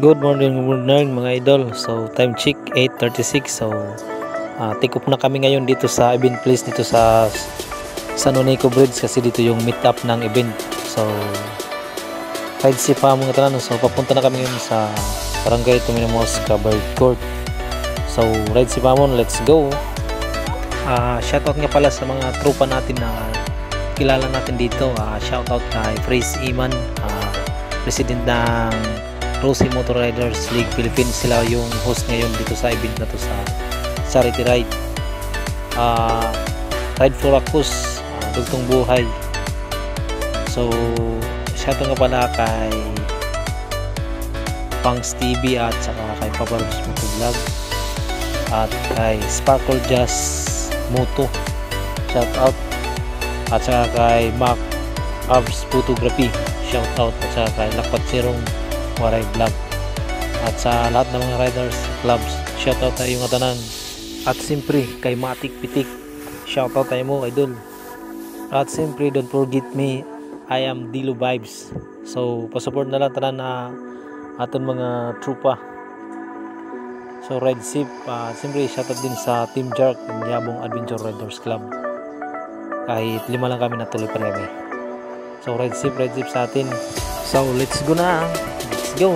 Good morning mga idol. So time check 8:36. So take off na kami ngayon dito sa event place dito sa San Juanico Bridge kasi dito yung meet up ng event. So kahit si pa mga tanan, so papunta na kami ngayon sa Barangay Tumimos, Covered Court. So ride si Pamon, let's go. Shoutout nga pala sa mga tropa natin na kilala natin dito. Shoutout kay Freeze Iman, president ng Rosie Motor Riders League Philippines. Sila yung host ngayon dito sa event na to sa Charity Ride. Ride for a Cause, dugtong buhay. So shoutout nga pala kay Pangs TV at saka kay Paparos Moto Vlog at kay Sparkle Jazz Moto, shoutout, at saka kay Mac Abs Photography, shoutout, at saka kay Lakpat Sirong Waray Vlog, at sa lahat ng mga riders clubs, shoutout tayo yung atanan. At siyempre kay Matik Pitik, shoutout tayo mo idol. At siyempre don't forget me, I am Dilo Vibes. So pasupport na lang tanan na aton mga trupa. So ride safe. Siyempre shoutout din sa Team Jark, Yabong Adventure Riders Club. Kahit 5 lang kami, natuloy pa rin kami. So ride safe sa atin. So let's go na. Let's go.